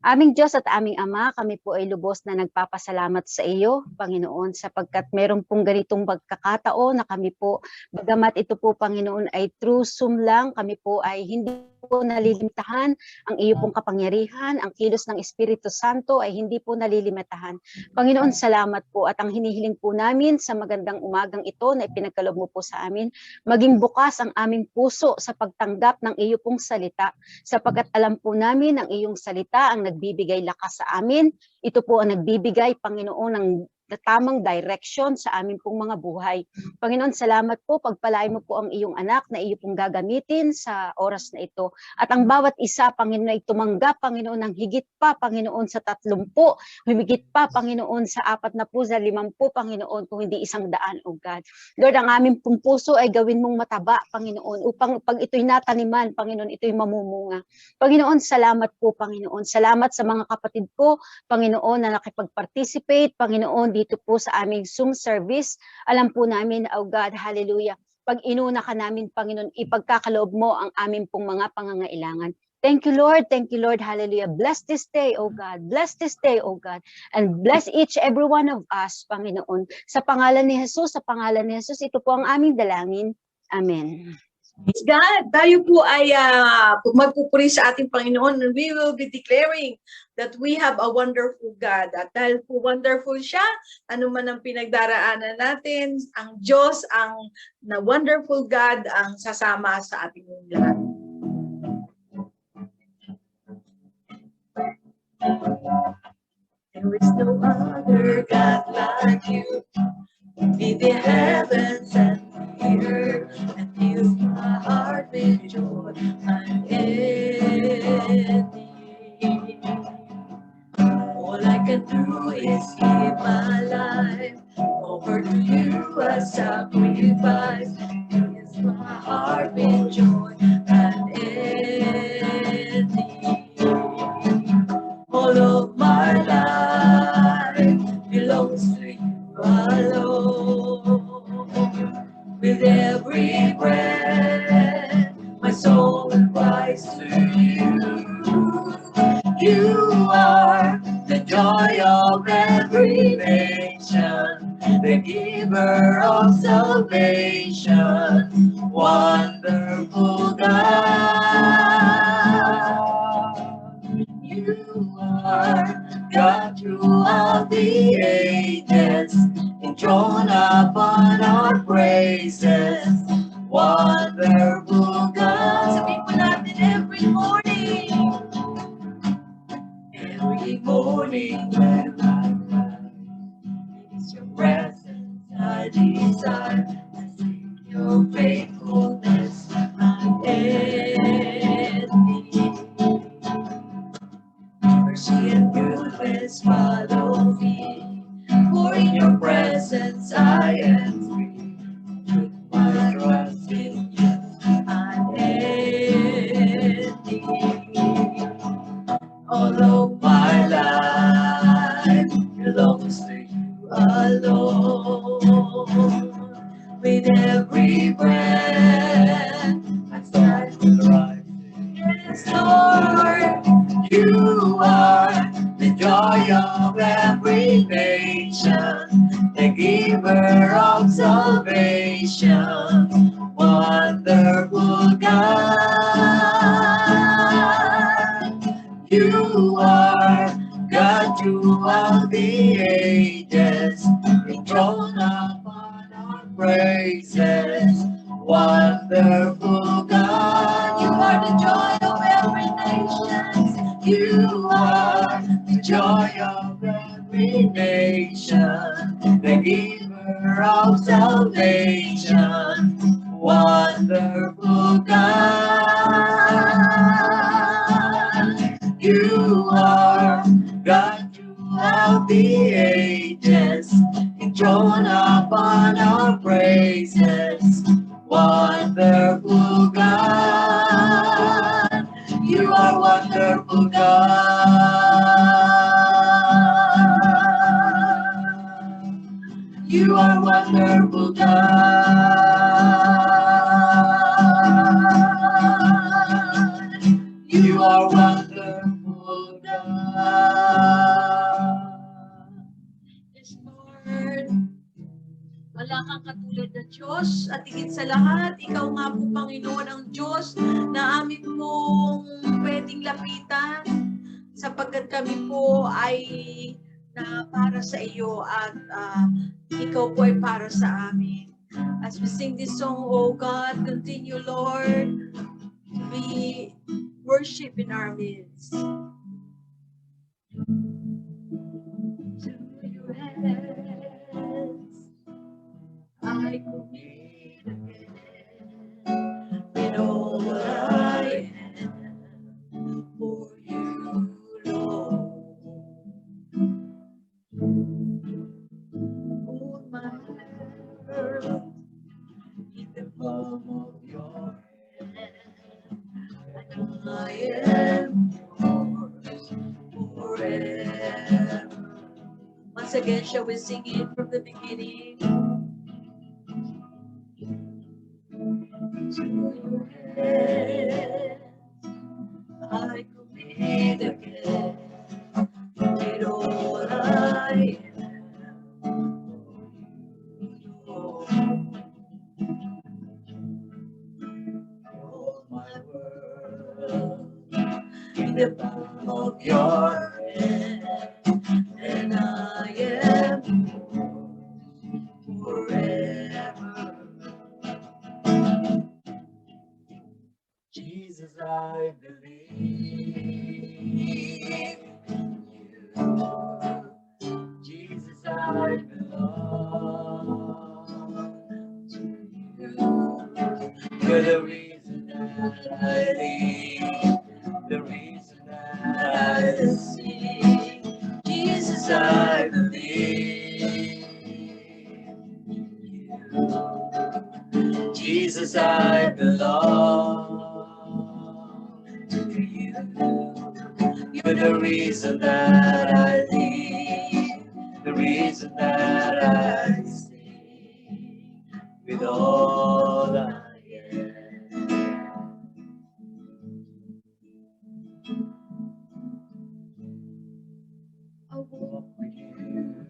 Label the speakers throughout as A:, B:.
A: Aming Diyos at aming Ama, kami po ay lubos na nagpapasalamat sa iyo, Panginoon, sapagkat meron pong ganitong pagkakataon na kami po, bagamat ito po, Panginoon, ay through Zoom lang, kami po ay hindi po nalilimitahan ang iyo pong kapangyarihan, ang kilos ng Espiritu Santo ay hindi po nalilimitahan. Panginoon, salamat po at ang hinihiling po namin sa magandang umagang ito na ipinagkaloob mo po sa amin, maging bukas ang aming puso sa pagtanggap ng iyo pong salita, sapagkat alam po namin ang iyong salita ang nagbibigay lakas sa amin. Ito po ang nagbibigay, Panginoon, ng tamang direction sa amin pong mga buhay. Panginoon, salamat po. Pagpalain mo po ang iyong anak na iyo pong gagamitin sa oras na ito. At ang bawat isa, Panginoon, ay tumanggap, Panginoon, ng higit pa, Panginoon, sa 30, humigit pa, Panginoon, sa 40, sa 50, Panginoon, kung hindi 100, O God. Lord, ang aming pong puso ay gawin mong mataba, Panginoon, upang pag ito'y nataniman, Panginoon, ito'y mamumunga. Panginoon, salamat po, Panginoon. Salamat sa mga kapatid ko, Panginoon, na nakipag-participate, Panginoon, dito po sa aming Zoom service. Alam po namin, oh God, hallelujah, pag inuna ka namin, Panginoon, ipagkakaloob mo ang aming pong mga pangangailangan. Thank you, Lord. Thank you, Lord. Hallelujah. Bless this day, oh God. Bless this day, oh God. And bless each every one of us, Panginoon. Sa pangalan ni Jesus, ito po ang aming dalangin. Amen.
B: Praise God, tayo po ay magpupuri sa ating Panginoon, and we will be declaring that we have a wonderful God. At dahil po wonderful siya, ano man ang pinagdaraanan natin, ang Diyos, ang na wonderful God ang sasama sa ating lahat. There is no other God like you. Be the heavens and the earth, and fill my heart with joy unending. All I can do is give my life over to you as sacrifice. Fill my heart with joy unending. All of my life belongs to you alone. With every breath, my soul will rise to you. You are the joy of every nation, the giver of salvation, wonderful God. You are God throughout the ages, enthroned upon our praises, wonderful God. Sabihin po natin every morning when I rise, it's your presence I desire, to seek your faithfulness unending. Mercy and goodness follow me, for in your presence I am free. Put my trust in you unending. All of my life belongs to you alone. With every breath, my sight will rise. Yes, Lord, you are the joy of every nation, the giver of salvation, wonderful God. You are God throughout the ages, enthroned upon our praises, wonderful God. You are the joy of every nation. You are the joy of every nation, the giver of salvation, wonderful God. You are God throughout the ages, enthroned upon our praises, wonderful God. You are wonderful God. You are wonderful God. You are wonderful God. Yes, Lord. Wala kang katulad na Diyos at higit sa lahat, ikaw nga po, Panginoon, ang Diyos na amin pong pwedeng lapitan sapagkat kami po ay na para sa iyo at ikaw po ay para sa amin. As we sing this song, oh God, continue, Lord, to be worship in our midst. To your hands I commit again, with all I am for you, Lord. Hold my world in the palm of your hand, and I am yours forever. Once again, shall we sing it from the beginning? To your hands I commit again, with all I am, Lord. Hold my world in the palm of your hand, and I am yours forever. Jesus, I believe in you. Jesus, I belong to you. You're the reason that I live, the reason that I sing. Jesus, I believe in you. Jesus, I belong to you. You're the reason that I live, the reason that I sing, with all I am. I'll walk with you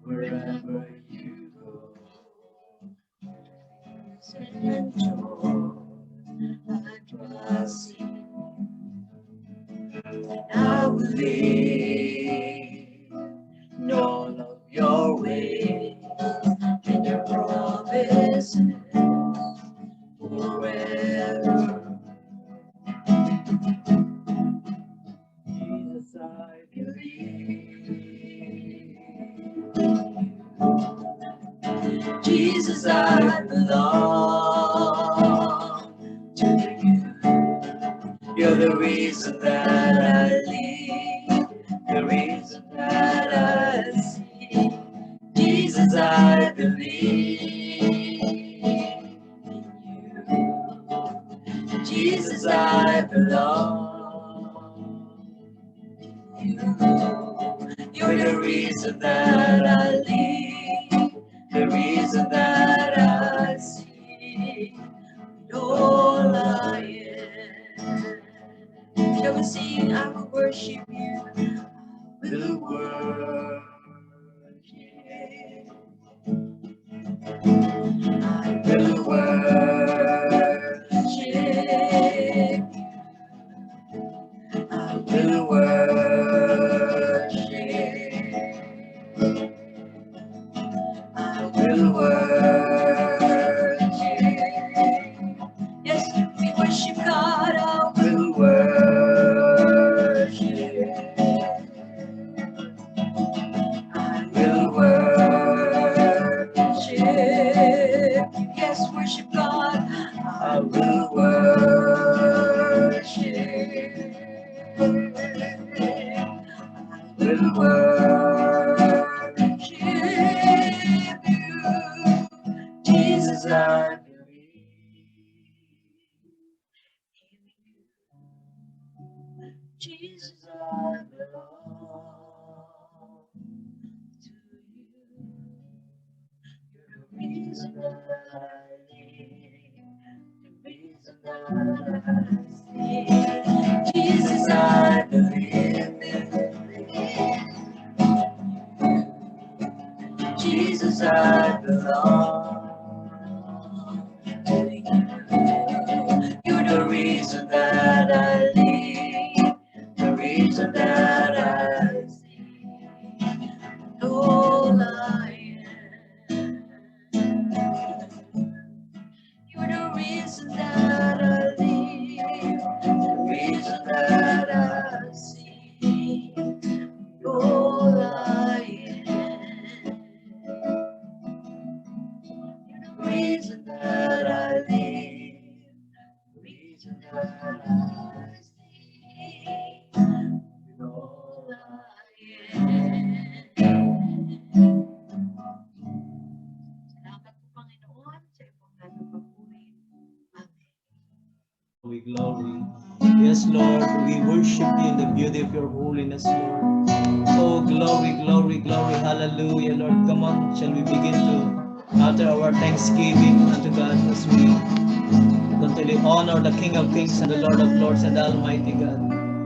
B: wherever you go. And joy, I trust in you, and I will live in all of your ways and your promises forever. Jesus, I believe in you. Jesus, I belong to you. You're the reason that I live, the reason that I see. Jesus, I believe in you. Jesus, I belong to you. You're the reason that I live, the reason that I see. All I am. Shall we sing? I will worship you. I will worship. I will worship. I will worship. I will worship. Yes, we worship God. I will worship. I will worship. Yes, worship God. I will worship. I will worship you. Jesus, I believe in you. Jesus, I belong to you. You're the reason that I live, the reason that I see. Jesus, I believe. reason that I see, all I am. You're the reason that I live, the reason that I see, all I am. You're the reason that I live, the reason that I see, all I am. Salamat po, Panginoon, sa iyong nagpapuri. Amen.
C: We glory. Yes, Lord, we worship you in the beauty of your holiness, Lord. Oh, glory, glory, glory, hallelujah, Lord. Come on, shall we begin to utter our thanksgiving unto God as we continually honor the King of Kings and the Lord of Lords and the Almighty God.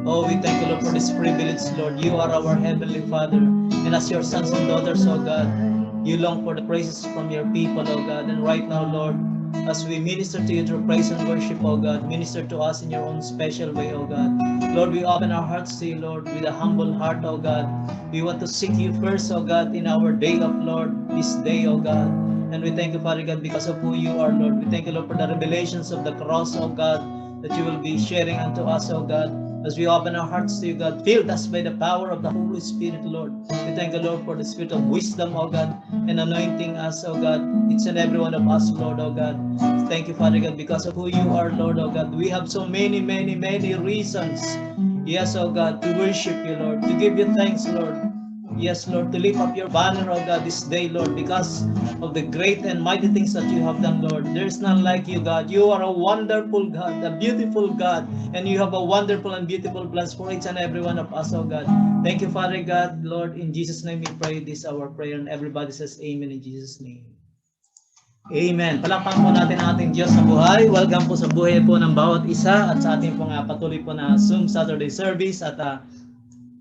C: Oh, we thank you, Lord, for this privilege, Lord. You are our Heavenly Father, and as your sons and daughters, oh God, you long for the praises from your people, oh God. And right now, Lord, as we minister to you through praise and worship, oh God, minister to us in your own special way, oh God. Lord, we open our hearts to you, Lord, with a humble heart, oh God. We want to seek you first, oh God, in our day of, Lord, this day, oh God. And we thank you, Father God, because of who you are, Lord. We thank you, Lord, for the revelations of the cross, oh God, that you will be sharing unto us, oh God. As we open our hearts to you, God, filled us by the power of the Holy Spirit, Lord. We thank you, Lord, for the spirit of wisdom, oh God, and anointing us, oh God, each and every one of us, Lord, oh God. Thank you, Father God, because of who you are, Lord, oh God. We have so many, many, many reasons, yes, oh God, to worship you, Lord, to give you thanks, Lord. Yes, Lord, to lift up your banner, oh God, this day, Lord, because of the great and mighty things that you have done, Lord. There is none like you, God. You are a wonderful God, a beautiful God, and you have a wonderful and beautiful plans for each and every one of us, oh God. Thank you, Father God, Lord. In Jesus' name we pray this our prayer, and everybody says amen in Jesus' name. Amen. Palakpakan po natin ang ating Diyos sa buhay. Welcome po sa buhay po ng bawat isa at sa ating pong patuloy po na Zoom Saturday service at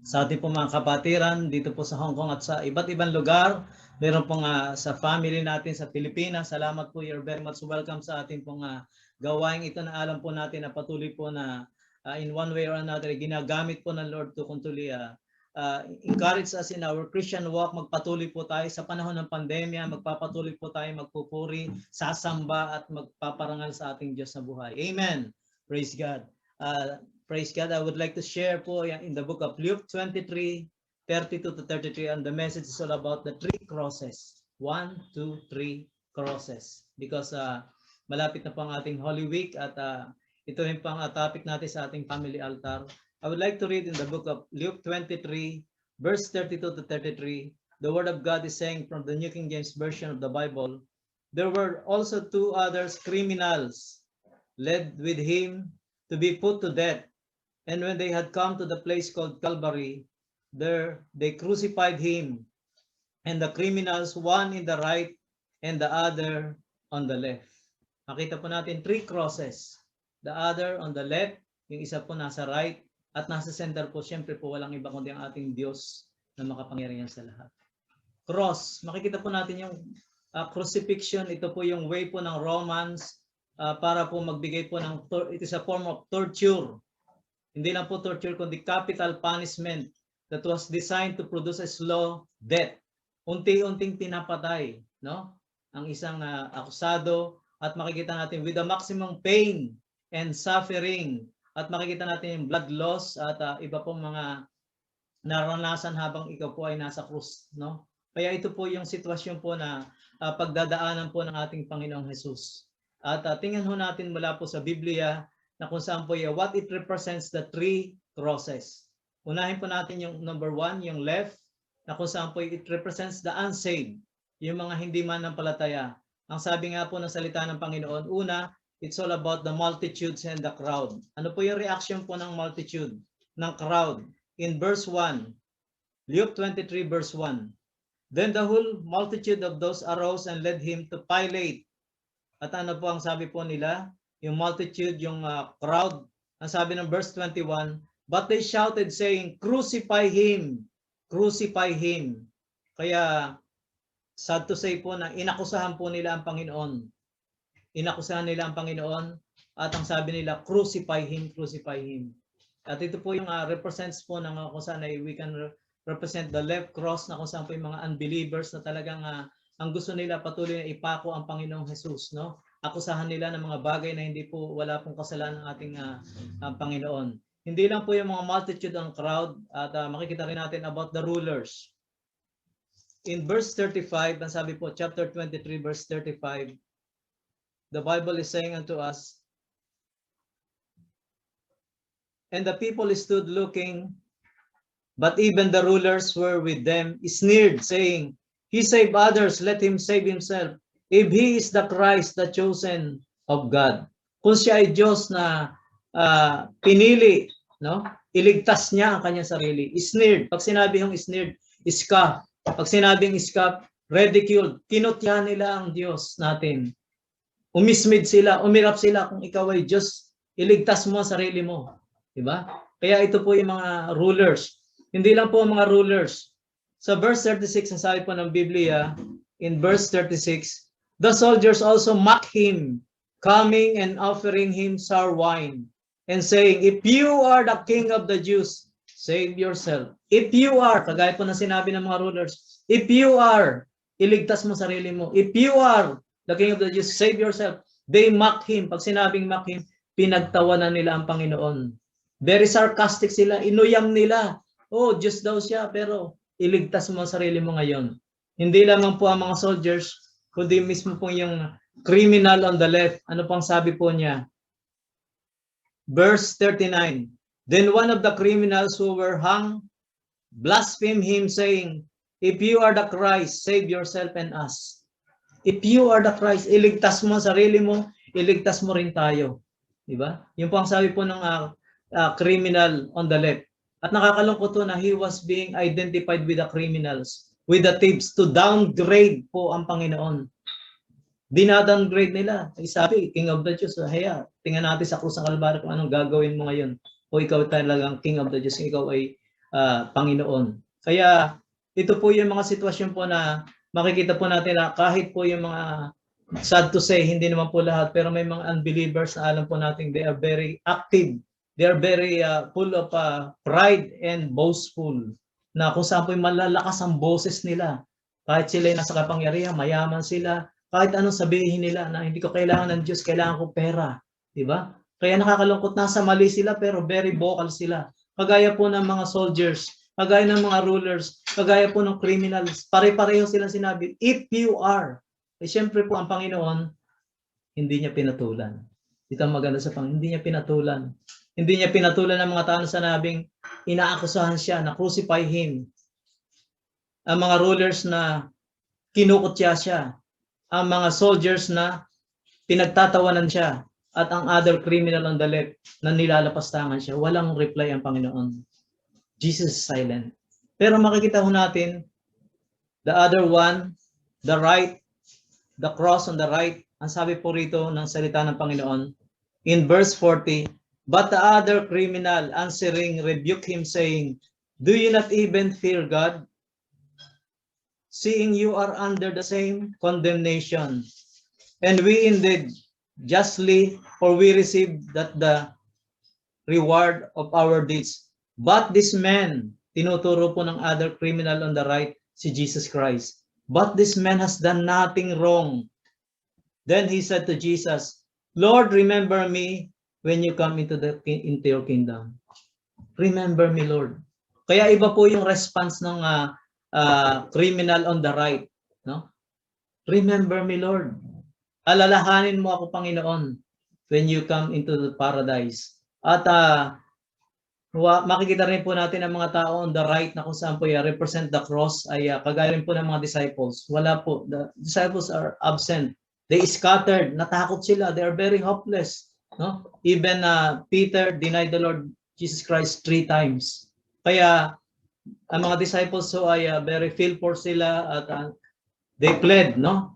C: sa ating pong mga kapatiran dito po sa Hong Kong at sa iba't ibang lugar. Meron pong sa family natin sa Pilipinas. Salamat po, you're very much welcome sa ating pong gawain ito na alam po natin na patuloy po na in one way or another ginagamit po ng Lord to continually encourage us in our Christian walk. Magpatuloy po tayo sa panahon ng pandemya, magpapatuloy po tayo magpupuri, sasamba at magpaparangal sa ating Diyos na buhay. Amen. Praise God. Praise God. I would like to share po in the book of Luke 23, 32 to 33, and the message is all about the 3 crosses. 1, 2, 3 crosses. Because malapit na po ang ating Holy Week at ito yung pang topic natin sa ating family altar. I would like to read in the book of Luke 23, verse 32 to 33. The word of God is saying from the New King James Version of the Bible, there were also 2 others criminals led with him to be put to death. And when they had come to the place called Calvary, there they crucified him, and the criminals, one in the right and the other on the left. Makita po natin 3 crosses. The other on the left, yung isa po nasa right, at nasa center po, syempre po walang iba kundi ang ating Diyos na makapangyarihan sa lahat. Cross, makikita po natin yung crucifixion. Ito po yung way po ng Romans para po magbigay po ng, it is a form of torture. Hindi lang po torture, kundi capital punishment that was designed to produce a slow death. Unti-unting pinapatay, no? Ang isang akusado at makikita natin with the maximum pain and suffering at makikita natin yung blood loss at iba pong mga naranasan habang ikaw po ay nasa krus, no? Kaya ito po yung sitwasyon po na pagdadaanan po ng ating Panginoong Jesus. At tingnan ho natin mula po sa Biblia na kung saan po yung what it represents the 3 crosses. Unahin po natin yung number 1, yung left, na kung saan po it represents the unsaved, yung mga hindi manampalataya. Ang sabi nga po ng salita ng Panginoon, una, it's all about the multitudes and the crowd. Ano po yung reaction po ng multitude, ng crowd? In verse 1, Luke 23 verse 1, then the whole multitude of those arose and led him to Pilate. At ano po ang sabi po nila? Yung multitude, yung crowd, ang sabi ng verse 21, but they shouted saying, crucify him, crucify him. Kaya, sad to say po na inakusahan po nila ang Panginoon. Inakusahan nila ang Panginoon at ang sabi nila, crucify him, crucify him. At ito po yung represents po ng kung saan ay we can represent the left cross na kung saan po yung mga unbelievers na talagang ang gusto nila patuloy na ipako ang Panginoong Jesus, no? Akusahan nila ng mga bagay na hindi po wala pong kasalanan ng ating Panginoon. Hindi lang po yung mga multitude ang crowd at makikita rin natin about the rulers. In verse 35, ang sabi po, chapter 23, verse 35, the Bible is saying unto us, and the people stood looking, but even the rulers were with them, sneered, saying, He saved others, let him save himself, if he is the Christ, the chosen of God. Kung siya ay Diyos na pinili, no? Iligtas niya ang kanyang sarili. Sneered. Pag sinabi yung sneered, scoff. Pag sinabing scoff, ridiculed. Kinutya nila ang Diyos natin. Umismid sila, umirap sila kung ikaw ay Diyos, iligtas mo ang sarili mo. Diba? Kaya ito po yung mga rulers. Hindi lang po ang mga rulers. Sa verse 36, ang sabi po ng Biblia, in verse 36, the soldiers also mock him, coming and offering him sour wine, and saying, if you are the king of the Jews, save yourself. If you are, kagaya po na sinabi ng mga rulers, if you are, iligtas mo sarili mo. If you are the king of the Jews, save yourself. They mock him. Pag sinabing mock him, pinagtawanan nila ang Panginoon. Very sarcastic sila, inuyam nila. Oh, Diyos daw siya, pero iligtas mo ang sarili mo ngayon. Hindi lamang po ang mga soldiers, kundi mismo po yung criminal on the left. Ano pang sabi po niya? Verse 39, then one of the criminals who were hung blasphemed him, saying, if you are the Christ, save yourself and us. If you are the Christ, iligtas mo ang sarili mo, iligtas mo rin tayo. Diba? Yung po ang sabi po ng criminal on the left. At nakakalungkot to na he was being identified with the criminals, with the thieves, to downgrade po ang Panginoon. Dinadowngrade nila. Sabi, King of the Jews, haya, tingnan natin sa krus ng Kalbaryo kung anong gagawin mo ngayon. O ikaw talagang King of the Jews, ikaw ay Panginoon. Kaya ito po yung mga sitwasyon po na makikita po natin na kahit po yung mga, sad to say, hindi naman po lahat, pero may mga unbelievers na alam po natin they are very active. They are very full of pride and boastful. Na kung saan po yung malalakas ang boses nila. Kahit sila yung nasa kapangyarihan, mayaman sila. Kahit anong sabihin nila na hindi ko kailangan ng Diyos, kailangan ko pera. Diba? Kaya nakakalungkot, nasa mali sila pero very vocal sila. Kagaya po ng mga soldiers, kagaya ng mga rulers, kagaya po ng criminals. Pare-pareho silang sinabi, if you are. Eh syempre po ang Panginoon, hindi niya pinatulan. Ito ang maganda sa Panginoon, hindi niya pinatulan. Hindi niya pinatulan ng mga tao na sinabing inaakusahan siya na crucify him. Ang mga rulers na kinukutya siya. Ang mga soldiers na pinagtatawanan siya. At ang other criminal on the left na nilalapastangan siya. Walang reply ang Panginoon. Jesus is silent. Pero makikita ho natin, the other one, the right, the cross on the right, ang sabi po rito ng salita ng Panginoon, in verse 40, but the other criminal answering rebuked him, saying, do you not even fear God, seeing you are under the same condemnation? And we indeed justly, for we receive that the reward of our deeds. But this man, tinuturo po ng other criminal on the right, si Jesus Christ. But this man has done nothing wrong. Then he said to Jesus, Lord, remember me when you come into your kingdom. Remember me, Lord. Kaya iba po yung response ng criminal on the right. No? Remember me, Lord. Alalahanin mo ako, Panginoon, when you come into the paradise. At makikita rin po natin ang mga tao on the right na kung saan po represent the cross ay kagaya rin po ng mga disciples. Wala po. The disciples are absent. They scattered. Natakot sila. They are very hopeless. No? Even Peter denied the Lord Jesus Christ 3 times. Kaya ang mga disciples so ay very fearful sila at they fled, no?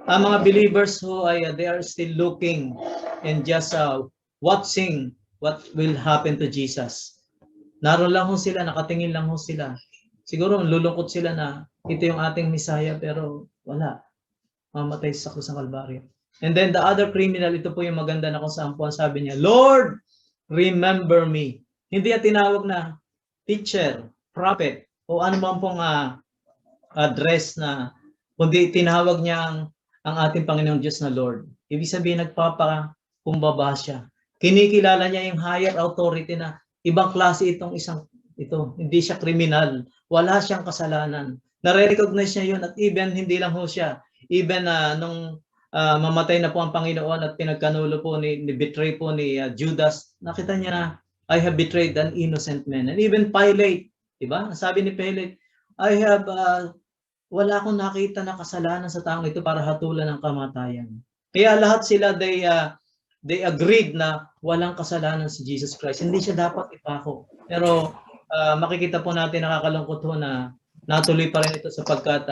C: Ang mga believers who ay they are still looking and just watching what will happen to Jesus. Naroon lang ho sila, nakatingin lang ho sila. Siguro lulungkot sila na ito yung ating Messiah pero wala. Mamatay sa krus ng Kalbaryo. And then the other criminal, ito po yung maganda na kung saan po ang sabi niya, Lord, remember me Hindi niya tinawag na teacher, prophet, o ano man pong address na, kundi tinawag niya ang ating Panginoong Diyos na Lord. Ibig sabihin, nagpapakumbaba siya. Kinikilala niya yung higher authority na ibang klase itong ito. Hindi siya kriminal. Wala siyang kasalanan. Nare-recognize niya yun at even hindi lang ho siya. Even nung mamatay na po ang Panginoon at pinagkanulo po betray po ni Judas, nakita niya na, I have betrayed an innocent man. And even Pilate, diba? Sabi ni Pilate, wala akong nakita na kasalanan sa taong ito para hatulan ng kamatayan. Kaya lahat sila, they agreed na walang kasalanan si Jesus Christ. Hindi siya dapat ipako. Pero makikita po natin, nakakalungkot ho na natuloy pa rin ito sapagkat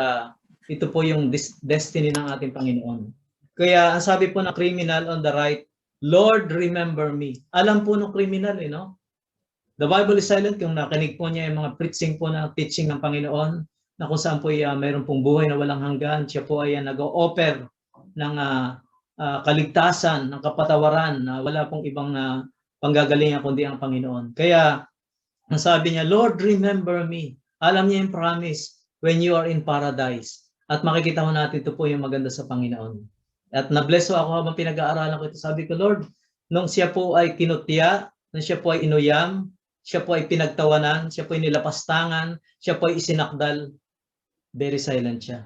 C: ito po yung destiny ng ating Panginoon. Kaya ang sabi po ng criminal on the right, Lord, remember me. Alam po ng criminal, no? The Bible is silent kung nakinig po niya yung mga preaching po na teaching ng Panginoon na kung saan po mayroon pong buhay na walang hanggan. Siya po ay nag-o-offer ng kaligtasan, ng kapatawaran na wala pong ibang panggagalingan kundi ang Panginoon. Kaya ang sabi niya, Lord, remember me. Alam niya yung promise when you are in paradise. At makikita mo natin ito po yung maganda sa Panginoon. At na-bless ako habang pinag-aaralan ko ito. Sabi ko, Lord, nung siya po ay kinutya, nung siya po ay inuyam, siya po ay pinagtawanan, siya po ay nilapastangan, siya po ay isinakdal, very silent siya.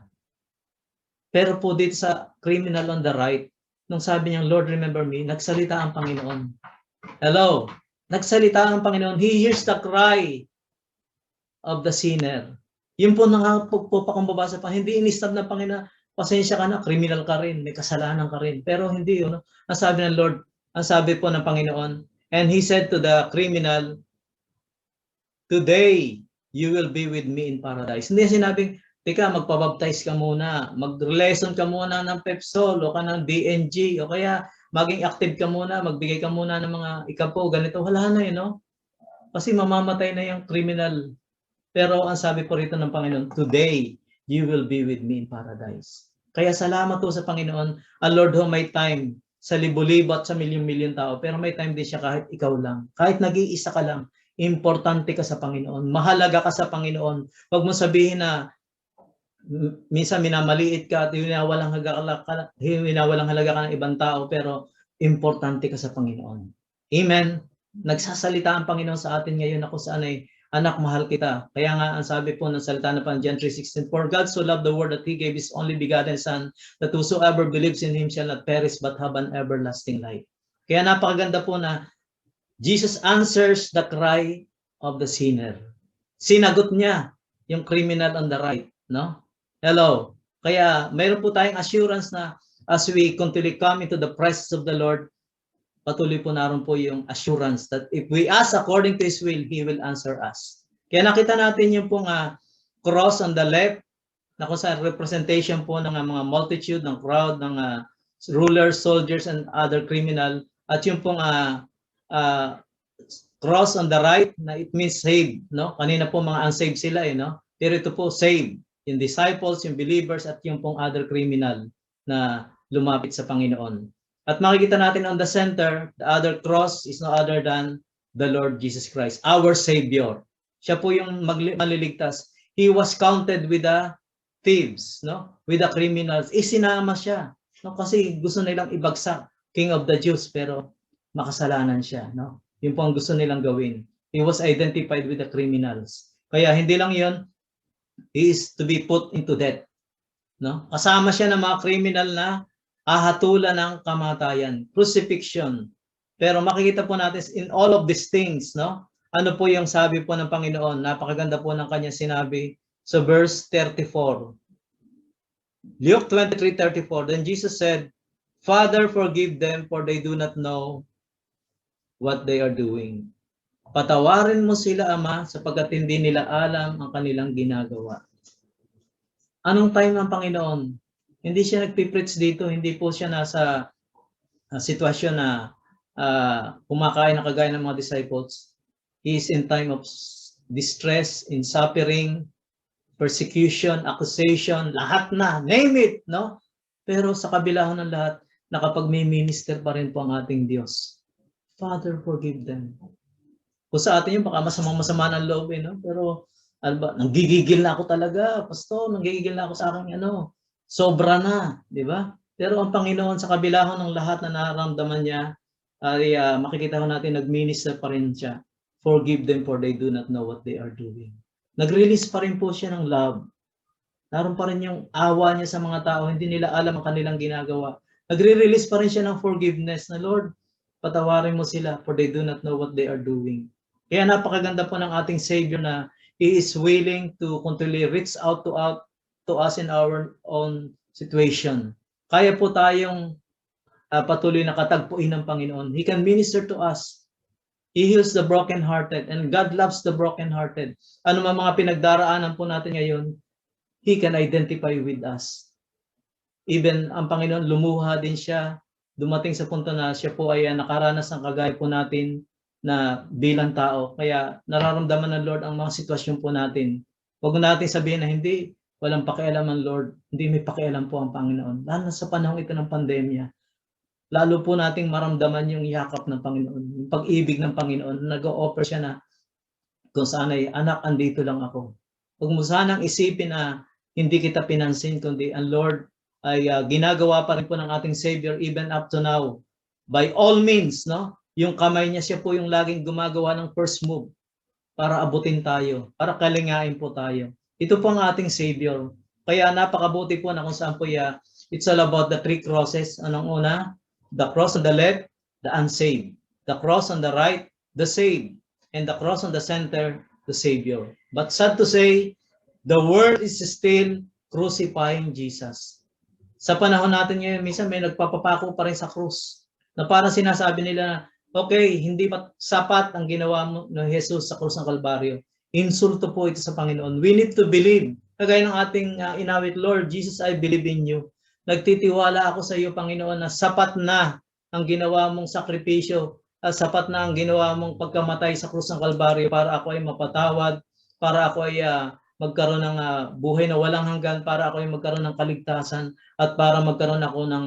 C: Pero po dito sa criminal on the right, nung sabi niya, Lord, remember me, nagsalita ang Panginoon. Hello? Nagsalita ang Panginoon. He hears the cry of the sinner. Yun po pakumbaba sa Panginoon. Hindi inistab ng Panginoon, pasensya ka na, criminal ka rin, may kasalanan ka rin. Pero hindi yun. Ang sabi ng Lord, ang sabi po ng Panginoon, and He said to the criminal, today, you will be with me in paradise. Hindi sinabing, teka, magpabaptize ka muna, mag-lesson ka muna ng Pepsol, o ka ng DNG, o kaya maging active ka muna, magbigay ka muna ng mga ikapo, ganito. Wala na yun, no? Kasi mamamatay na yung criminal. Pero ang sabi po rito ng Panginoon, today, you will be with me in paradise. Kaya salamat po sa Panginoon, ang Lord ho may time sa libo-libo at sa milyon-milyon tao, pero may time din siya kahit ikaw lang. Kahit nag-iisa ka lang, importante ka sa Panginoon, mahalaga ka sa Panginoon. Huwag mo sabihin na minsan minamaliit ka at winawalang halaga ka ng ibang tao, pero importante ka sa Panginoon. Amen. Nagsasalita ang Panginoon sa atin ngayon na kung saan ay, anak, mahal kita. Kaya nga ang sabi po ng salita na pan John 3:16, for God so loved the world that He gave His only begotten Son, that whosoever believes in Him shall not perish but have an everlasting life. Kaya napakaganda po na Jesus answers the cry of the sinner. Sinagot niya yung criminal on the right, no? Hello. Kaya mayroon po tayong assurance na as we continually come into the presence of the Lord, patuloy po naroon po yung assurance that if we ask according to His will, He will answer us. Kaya nakita natin yung pong cross on the left, na kung sa representation po ng mga multitude, ng crowd, ng rulers, soldiers, and other criminal. At yung pong cross on the right, na it means saved. No? Kanina po mga unsaved sila, no? Pero ito po saved. Yung disciples, yung believers, at yung pong other criminal na lumapit sa Panginoon. At makikita natin on the center, the other cross is no other than the Lord Jesus Christ, our Savior. Siya po yung maliligtas. He was counted with the thieves, no? With the criminals. Isinama siya, no? Kasi gusto nilang ibagsak, King of the Jews, pero makasalanan siya, no? Yun po ang gusto nilang gawin. He was identified with the criminals. Kaya hindi lang yun, he is to be put into death, no? Kasama siya ng mga criminal na ahatulan ng kamatayan, crucifixion. Pero makikita po natin in all of these things, no? Ano po yung sabi po ng Panginoon? Napakaganda po ng kanyang sinabi sa verse 34. Luke 23:34. Then Jesus said, Father, forgive them, for they do not know what they are doing. Patawarin mo sila, Ama, sapagkat hindi nila alam ang kanilang ginagawa. Anong time ng Panginoon? Hindi siya nagpipreach dito, hindi po siya nasa sitwasyon na kumakain na kagaya ng mga disciples. He is in time of distress, in suffering, persecution, accusation, lahat na, name it, no? Pero sa kabila ng lahat, nakapag may minister pa rin po ang ating Diyos. Father, forgive them. Kung sa atin yung baka masama ng loob no? Pero ano ba, nanggigigil na ako talaga, pastor, nanggigigil na ako sa aking sobra na, di ba? Pero ang Panginoon sa kabila ng lahat na nararamdaman niya, ay makikita ko natin nag-minister pa rin siya. Forgive them for they do not know what they are doing. Nag-release pa rin po siya ng love. Naroon pa rin yung awa niya sa mga tao, hindi nila alam ang kanilang ginagawa. Nagre-release pa rin siya ng forgiveness na, Lord, patawarin mo sila for they do not know what they are doing. Kaya napakaganda po ng ating Savior na He is willing to continually reach out to us in our own situation. Kaya po tayong patuloy na katagpuin ng Panginoon. He can minister to us. He heals the brokenhearted and God loves the brokenhearted. Ano man mga pinagdaraanan po natin ngayon, He can identify with us. Even ang Panginoon, lumuha din siya. Dumating sa punto na siya po ay nakaranas ng kagaya po natin na bilang tao. Kaya nararamdaman ng Lord ang mga sitwasyon po natin. Huwag natin sabihin na hindi, walang pakialam ang Lord. Hindi may pakialam po ang Panginoon. Lalo sa panahon ito ng pandemya. Lalo po nating maramdaman yung yakap ng Panginoon. Yung pag-ibig ng Panginoon. Nag-o-offer siya na kung saan ay, anak, andito lang ako. Huwag mo sanang isipin na hindi kita pinansin, kundi ang Lord ay ginagawa pa rin po ng ating Savior even up to now. By all means, no? Yung kamay niya, siya po yung laging gumagawa ng first move para abutin tayo, para kalingain po tayo. Ito po ang ating Savior. Kaya napakabuti po na kung saan po it's all about the three crosses. Anong una? The cross on the left, the unsaved. The cross on the right, the saved. And the cross on the center, the Savior. But sad to say, the world is still crucifying Jesus. Sa panahon natin ngayon, minsan may nagpapapako pa rin sa krus. Na parang sinasabi nila na, okay, hindi pa sapat ang ginawa mo ng Jesus sa krus ng Kalbaryo. Insulto po ito sa Panginoon. We need to believe. Kagaya ng ating inawit, Lord, Jesus, I believe in you. Nagtitiwala ako sa iyo, Panginoon, na sapat na ang ginawa mong sakripisyo, sapat na ang ginawa mong pagkamatay sa krus ng Kalbaryo para ako ay mapatawad, para ako ay magkaroon ng buhay na walang hanggan, para ako ay magkaroon ng kaligtasan, at para magkaroon ako ng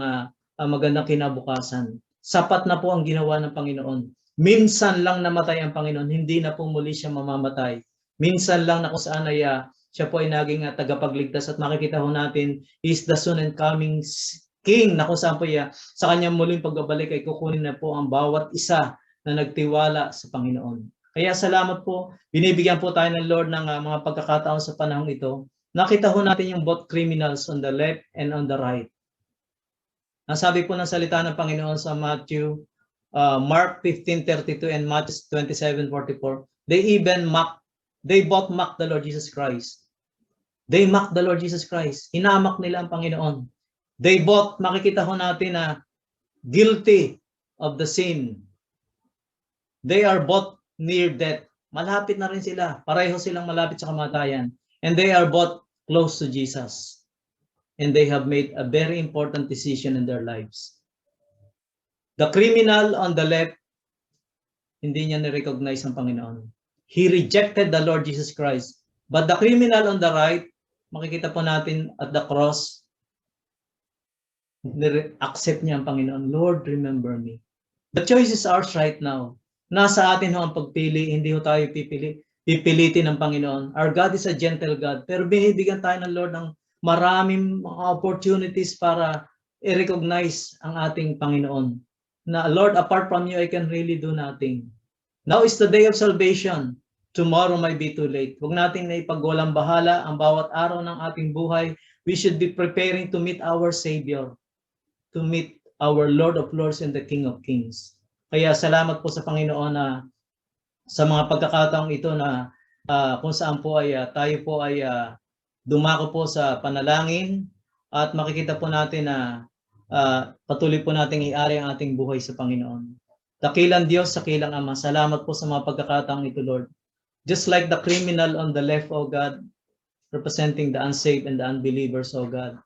C: magandang kinabukasan. Sapat na po ang ginawa ng Panginoon. Minsan lang namatay ang Panginoon, hindi na po muli siya mamamatay. Minsan lang na kung saan ay siya po ay naging tagapagligtas, at makikita ho natin, He is the soon and coming King, na kung saan po sa kanyang muling pagbabalik ay kukunin na po ang bawat isa na nagtiwala sa Panginoon. Kaya salamat po, binibigyan po tayo ng Lord ng mga pagkakataon sa panahong ito. Nakita ho natin yung both criminals on the left and on the right. Nasabi po ng salita ng Panginoon sa Mark 15:32 and Matthew 27:44, they both mocked the Lord Jesus Christ. They mocked the Lord Jesus Christ. Hinamak nila ang Panginoon. They both, makikita ho natin na guilty of the sin. They are both near death. Malapit na rin sila. Pareho silang malapit sa kamatayan. And they are both close to Jesus. And they have made a very important decision in their lives. The criminal on the left, hindi niya ni-recognize ang Panginoon. He rejected the Lord Jesus Christ. But the criminal on the right, makikita po natin at the cross, accept niya ang Panginoon. Lord, remember me. The choice is ours right now. Nasa atin ho ang pagpili, hindi ho tayo pipilitin ng Panginoon. Our God is a gentle God. Pero binibigyan tayo ng Lord ng maraming opportunities para i-recognize ang ating Panginoon. Na Lord, apart from you, I can really do nothing. Now is the day of salvation. Tomorrow might be too late. Huwag natin na ipagwalang bahala ang bawat araw ng ating buhay. We should be preparing to meet our Savior, to meet our Lord of Lords and the King of Kings. Kaya salamat po sa Panginoon na sa mga pagkakataong ito na kung saan po ay tayo po ay dumako po sa panalangin at makikita po natin na patuloy po nating i-ari ang ating buhay sa Panginoon. Dakilang Diyos, dakilang Ama, salamat po sa mga pagkakataong ito, Lord. Just like the criminal on the left, O God, representing the unsaved and the unbelievers, O God.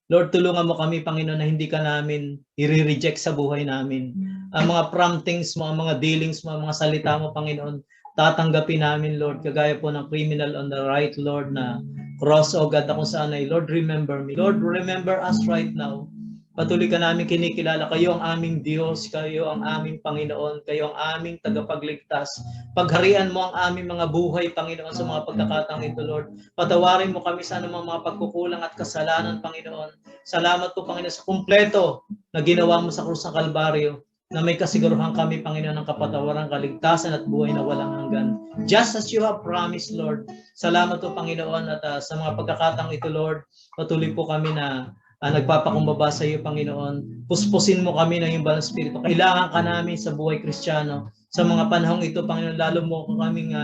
C: Lord, tulungan mo kami, Panginoon, na hindi ka namin i-reject sa buhay namin. Ang mga promptings mo, ang mga dealings mo, ang mga salita mo, Panginoon, tatanggapin namin, Lord, kagaya po ng criminal on the right, Lord, na cross, O God, na kung saan ay, Lord, remember me. Lord, remember us right now. Patuloy ka namin kinikilala. Kayo ang aming Diyos, kayo ang aming Panginoon, kayo ang aming tagapagligtas. Pagharian mo ang aming mga buhay, Panginoon, sa mga pagkakataong ito, Lord. Patawarin mo kami sa anumang mga pagkukulang at kasalanan, Panginoon. Salamat po, Panginoon, sa kumpleto na ginawa mo sa krus ng Kalbaryo, na may kasiguruhan kami, Panginoon, ng kapatawaran, kaligtasan at buhay na walang hanggan. Just as you have promised, Lord. Salamat po, Panginoon, at sa mga pagkakataong ito, Lord, patuloy po kami na nagpapakumbaba sa iyo, Panginoon. Puspusin mo kami ng iyong Banal na Espiritu. Kailangan ka namin sa buhay Kristiyano. Sa mga panahong ito, Panginoon, lalo mo kaming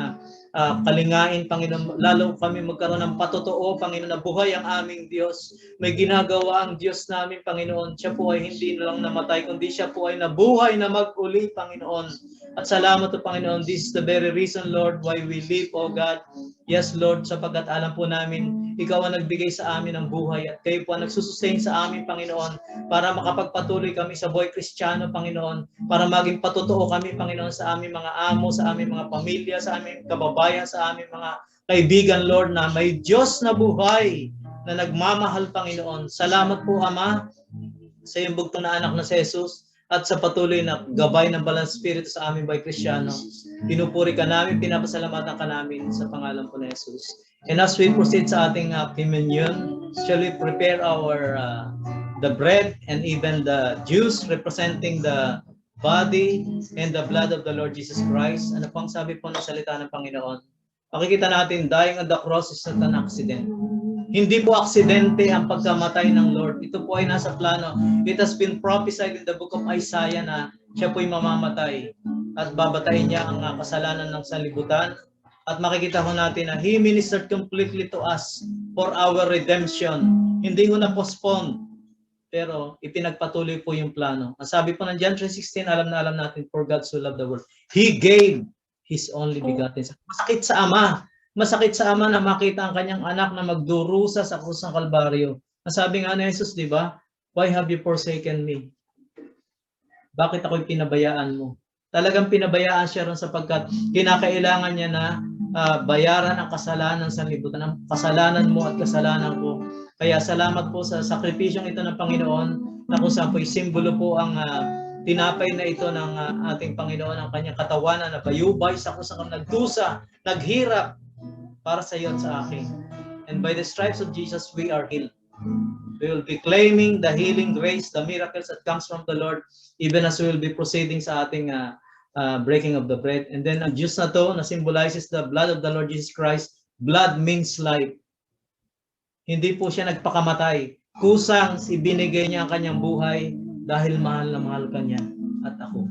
C: kalingain, Panginoon. Lalo kami magkaroon ng patotoo, Panginoon, na buhay ang aming Diyos. May ginagawa ang Diyos namin, Panginoon. Siya po ay hindi lang namatay, kundi siya po ay nabuhay na mag-uli, Panginoon. At salamat po, Panginoon. This is the very reason, Lord, why we live, O God. Yes, Lord, sapagkat alam po namin, Ikaw ang nagbigay sa amin ng buhay at kayo po ang nagsusustain sa amin, Panginoon, para makapagpatuloy kami sa buhay Kristiyano, Panginoon, para maging patotoo kami, Panginoon, sa aming mga amo, sa aming mga pamilya, sa aming kababayan, sa aming mga kaibigan, Lord, na may Diyos na buhay na nagmamahal, Panginoon. Salamat po, Ama, sa iyong bugtong na anak na si Jesus at sa patuloy na gabay ng Banal na Espiritu sa aming buhay Kristiyano. Pinupuri ka namin, pinapasalamatan ka namin sa pangalan po ni Jesus. And as we proceed sa ating communion, shall we prepare our the bread and even the juice representing the body and the blood of the Lord Jesus Christ? Ano pang sabi po ng salita ng Panginoon? Makikita natin, dying on the cross is not an accident. Hindi po aksidente ang pagkamatay ng Lord. Ito po ay nasa plano. It has been prophesied in the book of Isaiah na siya po ay mamamatay at babatayin niya ang kasalanan ng sanlibutan. At makikita ko natin na He ministered completely to us for our redemption. Hindi ko na-postpone, pero ipinagpatuloy po yung plano. Ang sabi po ng John 3:16, alam natin, for God so loved the world. He gave His only begotten Son. Masakit sa Ama. Masakit sa Ama na makita ang kanyang anak na magdurusa sa krus ng Kalbaryo. Ang sabi nga ni Jesus, di ba? Why have you forsaken me? Bakit ako'y pinabayaan mo? Talagang pinabayaan siya ron sapagkat kinakailangan niya na bayaran ang kasalanan sa libutan, ang kasalanan mo at kasalanan ko. Kaya salamat po sa sakripisyong ito ng Panginoon na kung saan po'y simbolo po ang tinapay na ito ng ating Panginoon, ang kanyang katawanan na bayubay sa kusang nagdusa, naghirap para sa iyo at sa akin. And by the stripes of Jesus, we are healed. We will be claiming the healing grace, the miracles that comes from the Lord, even as we will be proceeding sa ating breaking of the bread. And then ang juice na to na symbolizes the blood of the Lord Jesus Christ. Blood means life. Hindi po siya nagpakamatay. Kusang ibinigay niya ang kanyang buhay dahil mahal na mahal ka niya at ako.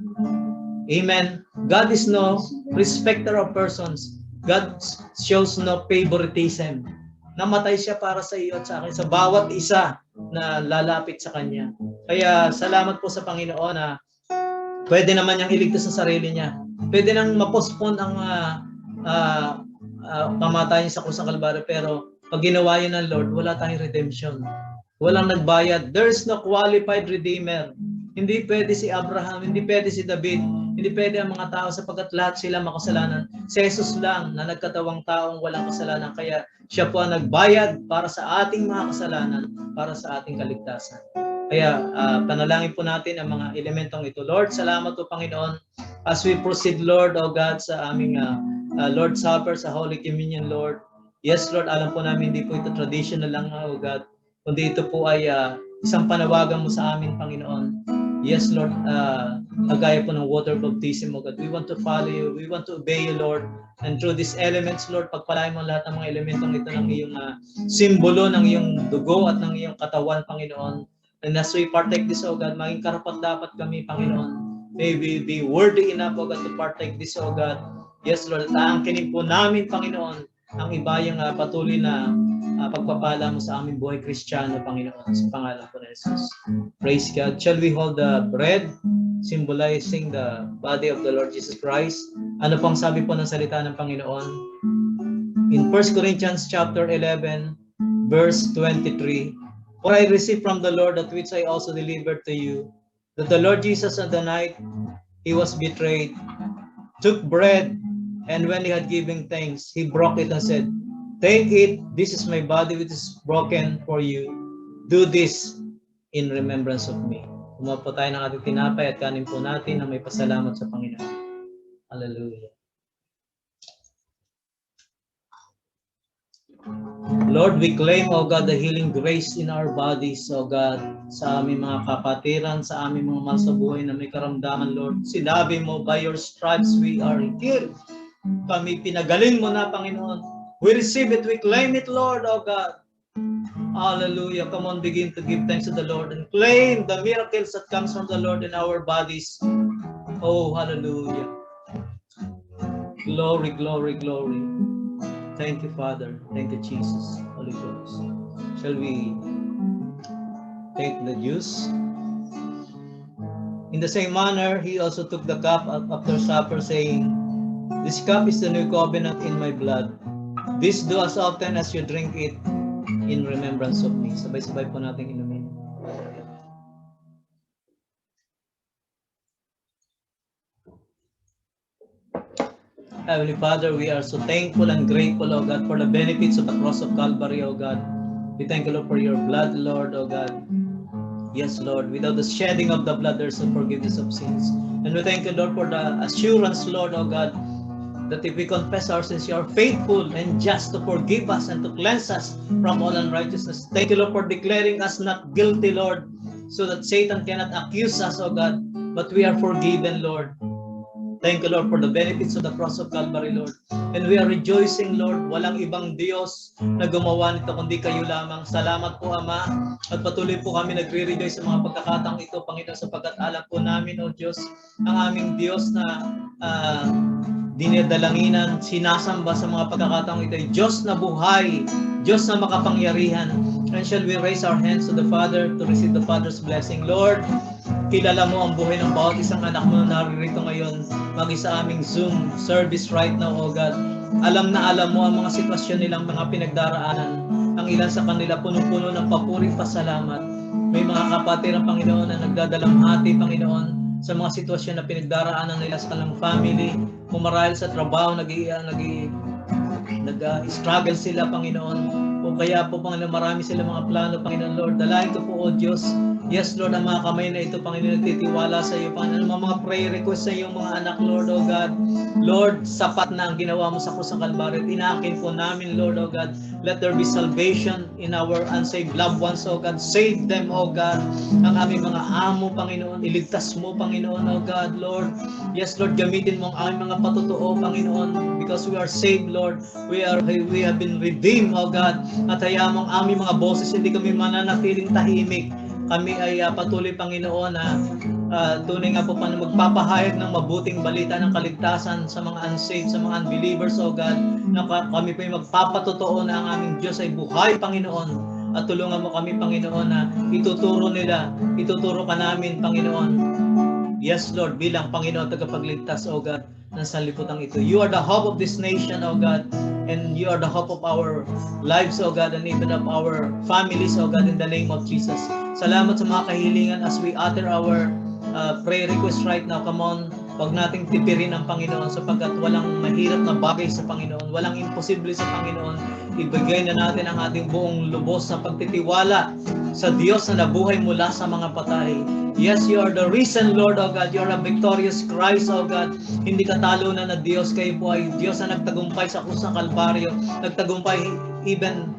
C: Amen. God is no respecter of persons. God shows no favoritism. Namatay siya para sa iyo at sa akin, sa bawat isa na lalapit sa Kanya. Kaya salamat po sa Panginoon na pwede naman niyang iligtas sa sarili niya. Pwede nang ma-postpone ang kamatayan sa krus ng Kalbaryo, pero pag ginawa yun ng Lord, wala tayong redemption. Walang nagbayad. There's no qualified redeemer. Hindi pwede si Abraham, hindi pwede si David, hindi pwede ang mga tao sapagkat lahat sila makasalanan. Si Jesus lang na nagkatawang taong walang kasalanan. Kaya siya po ang nagbayad para sa ating mga kasalanan, para sa ating kaligtasan. Kaya panalangin po natin ang mga elementong ito. Lord, salamat po Panginoon. As we proceed, Lord, O God, sa aming Lord's Supper, sa Holy Communion, Lord. Yes, Lord, alam po namin hindi po ito traditional lang, O God. Kundi ito po ay isang panawagan mo sa amin, Panginoon. Yes, Lord, kagaya po ng water baptism, O God. We want to follow you. We want to obey you, Lord. And through these elements, Lord, pagpalain mo lahat ng mga elementong ito ng iyong simbolo, ng iyong dugo at ng iyong katawan, Panginoon. And as we partake this, O God, maging karapat-dapat kami, Panginoon. May we be worthy enough, O God, to partake this, O God. Yes, Lord, taangkinin po namin, Panginoon, ang ibayang patuloy na pagpapala mo sa aming buhay Kristiyano, Panginoon, sa pangalan po ni Jesus. Praise God. Shall we hold the bread, symbolizing the body of the Lord Jesus Christ? Ano pang sabi po ng salita ng Panginoon? In 1 Corinthians chapter 11, verse 23, for I received from the Lord that which I also delivered to you, that the Lord Jesus on the night he was betrayed, took bread, and when he had given thanks, he broke it and said, take it, this is my body which is broken for you. Do this in remembrance of me. Kumuha po tayo ng ating tinapay at kanin po natin na may pasalamat sa Panginoon. Hallelujah. Lord, we claim, O God, the healing grace in our bodies, O God, sa aming mga kapatiran, sa aming mga mahal sa buhay na may karamdaman, Lord. Sinabi mo, by your stripes we are healed. Kami pinagaling mo na, Panginoon. We receive it, we claim it, Lord, O God. Hallelujah. Come on, begin to give thanks to the Lord and claim the miracles that comes from the Lord in our bodies. Oh, hallelujah. Glory, glory, glory. Thank you, Father. Thank you, Jesus. Holy Ghost. Shall we take the juice? In the same manner, he also took the cup after supper, saying, "This cup is the new covenant in my blood. This do as often as you drink it in remembrance of me." Sabay-sabay po natin inumin. Heavenly Father, we are so thankful and grateful, O God, for the benefits of the cross of Calvary, O God. We thank you, Lord, for your blood, Lord, O God. Yes, Lord, without the shedding of the blood, there's no forgiveness of sins. And we thank you, Lord, for the assurance, Lord, O God, that if we confess our sins, you are faithful and just to forgive us and to cleanse us from all unrighteousness. Thank you, Lord, for declaring us not guilty, Lord, so that Satan cannot accuse us, O God, but we are forgiven, Lord. Thank you, Lord, for the benefits of the cross of Calvary, Lord. And we are rejoicing, Lord. Walang ibang Diyos na gumawa nito kundi kayo lamang. Salamat po, Ama. At patuloy po kami nagre-rejoice sa mga pagkakataong ito, Panginoon, sapagkat alam po namin, O Diyos, ang aming Diyos na dinadalanginan, sinasamba sa mga pagkakataong ito ay Diyos na buhay, Diyos na makapangyarihan. And shall we raise our hands to the Father to receive the Father's blessing? Lord, kilala mo ang buhay ng bawat isang anak mo na naririto ngayon, mag-isa aming Zoom service right now, O God. Alam na alam mo ang mga sitwasyon nilang mga pinagdaraanan. Ang ilan sa kanila punong-puno ng papuring pasalamat. May mga kapatid ng Panginoon na nagdadalamhati, Panginoon, sa mga sitwasyon na pinagdaraanan nila sa kanilang family, kung marahil sa trabaho, nag-struggle sila, Panginoon, o kaya po, Panginoon, marami sila mga plano, Panginoon, Lord. Dalahin ko po, O Diyos. Yes, Lord, ang mga kamay na ito, Panginoon, nagtitiwala sa iyo, Panginoon. Ang mga prayer requests sa iyong mga anak, Lord, O God. Lord, sapat na ang ginawa mo sa krus ng Kalbaryo. Inaakin po namin, Lord, O God. Let there be salvation in our unsaved loved ones, O God. Save them, O God. Ang aming mga amo, Panginoon. Iligtas mo, Panginoon, O God, Lord. Yes, Lord, gamitin mo ang aming mga patutuo, Panginoon. Because we are saved, Lord. We have been redeemed, O God. At hayaan mo ang aming mga boses, hindi kami mananatiling tahimik. Kami ay patuloy, Panginoon, na tunay nga po pa na magpapahayag ng mabuting balita ng kaligtasan sa mga unsaved, sa mga unbelievers, O God, na kami po ay magpapatotoo na ang aming Diyos ay buhay, Panginoon. At tulungan mo kami, Panginoon, na ituturo ka namin, Panginoon. Yes, Lord, bilang Panginoon tagapagligtas, O God, ng sanlibutan ito. You are the hope of this nation, O God, and you are the hope of our lives, O God, and even of our families, O God, in the name of Jesus. Salamat sa mga kahilingan as we utter our prayer request right now. Come on, wag nating tipirin ang Panginoon sapagkat walang mahirap na bagay sa Panginoon, walang imposible sa Panginoon. Ibigay na natin ang ating buong lubos na pagtitiwala sa Diyos na nabuhay mula sa mga patay. Yes, you are the risen Lord, O God. You are a victorious Christ, O God. Hindi ka talunan na Diyos. Kayo po ay Diyos na nagtagumpay sa krus ng Kalbaryo. Nagtagumpay even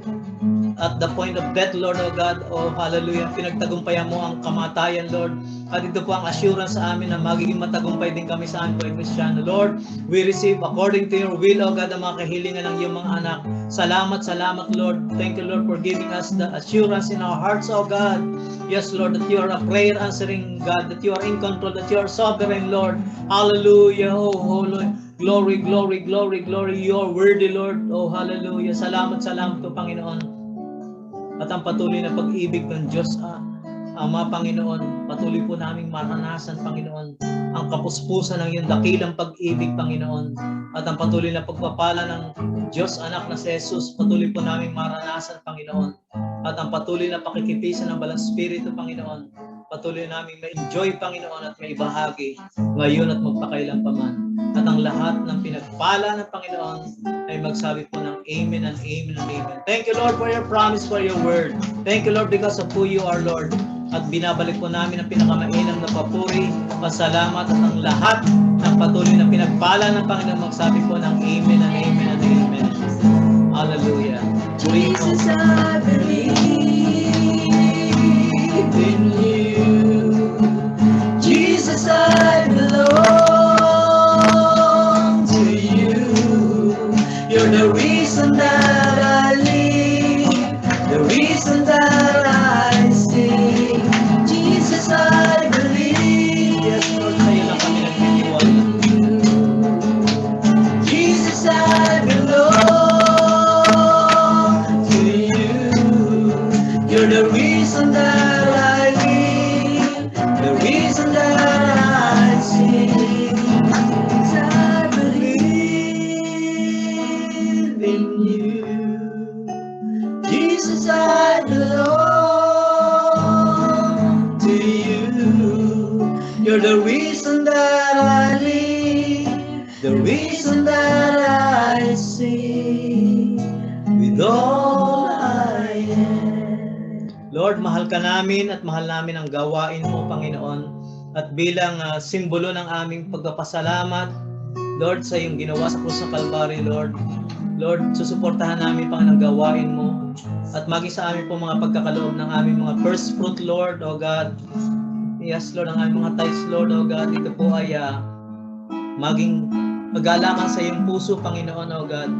C: at the point of death, Lord, O God. Oh, hallelujah. Pinagtagumpayan mo ang kamatayan, Lord. At ito po ang assurance sa amin na magiging matagumpay din kami sa aming Kristiyano. Lord, we receive according to your will, O God, ang mga kahilingan ng iyong mga anak. Salamat, Lord. Thank you, Lord, for giving us the assurance in our hearts, O God. Yes, Lord, that you are a prayer answering God, that you are in control, that you are sovereign, Lord. Hallelujah. Oh, holy. Glory, glory, glory, glory. You are worthy, Lord. Oh, hallelujah. Salamat po, Panginoon. At ang patuloy na pag-ibig ng Diyos, Ama, Panginoon, patuloy po naming maranasan, Panginoon, ang kapuspusan ng iyong dakilang pag-ibig, Panginoon, at ang patuloy na pagpapala ng Diyos, anak na si Jesus, patuloy po naming maranasan, Panginoon, at ang patuloy na pakikitisan ng Balang Espiritu, Panginoon, patuloy naming ma-enjoy, Panginoon, at maibahagi ngayon at magpakailan pa man. At ang lahat ng pinagpala ng Panginoon ay magsabi po ng Amen and Amen and Amen. Thank you, Lord, for your promise, for your word. Thank you, Lord, because of who you are, Lord. at binabalik po namin ang pinakamainam na papuri, pasalamat at ang lahat ng patuloy na pinagpala ng Panginoon. Magsabi po ng Amen and Amen and Amen. Hallelujah.
B: Jesus, I believe in you. Jesus, I belong to you. You're the reason that I live, the reason that I sing. Jesus, I believe.
C: Yes, Lord, sa'yo lang kami nagtitiwala.
B: Jesus, I belong to you. You're the reason that I live, the reason that I sing. Jesus, I believe in you. Jesus, I belong to you. You're the reason that I live, the reason that I sing with all I am.
C: Lord, mahal ka namin at mahal namin ang gawain mo, Panginoon. At bilang simbolo ng aming pagpapasalamat, Lord, sa iyong ginawa sa krus ng Calvary, Lord. Lord, susuportahan namin, Panginoon, ang gawain mo. At maging sa amin po mga pagkakaloob ng aming mga first fruit, Lord, O God. Yes, Lord, ang aming mga tithes, Lord, O God. Ito po ay maging pag-alakan sa iyong puso, Panginoon, O God.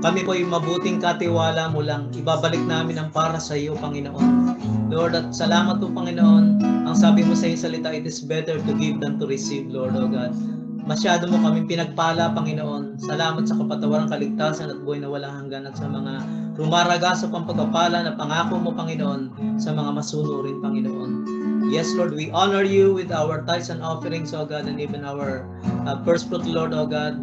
C: Kami po ay mabuting katiwala mo lang. Ibabalik namin ang para sa iyo, Panginoon. Lord, at salamat po, Panginoon. Ang sabi mo sa iyong salita, it is better to give than to receive, Lord, O God. Masyado mo kaming pinagpala, Panginoon. Salamat sa kapatawarang kaligtasan at buhay na walang hanggan at sa mga rumaragasap ang pagpapala na pangako mo, Panginoon, sa mga masunurin, Panginoon. Yes, Lord, we honor you with our tithes and offerings, O God, and even our first fruit, Lord, O God.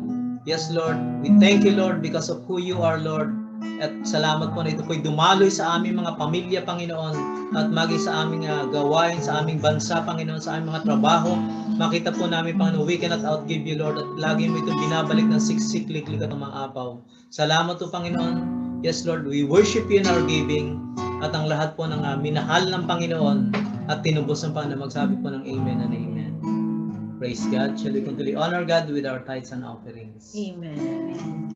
C: Yes, Lord, we thank you, Lord, because of who you are, Lord. At salamat po na ito po'y dumaloy sa aming mga pamilya, Panginoon, at maging sa aming gawain, sa aming bansa, Panginoon, sa aming mga trabaho. Makita po namin, Panginoon, we cannot outgive you, Lord, at lagi mo ito binabalik ng siksik-liklik at mga apaw. Salamat po, Panginoon. Yes, Lord, we worship you in our giving, at ang lahat po ng minahal ng Panginoon at tinubos ng Panginoon, magsabi po ng Amen and Amen. Praise God. Shall we continue honor God with our tithes and offerings?
B: Amen.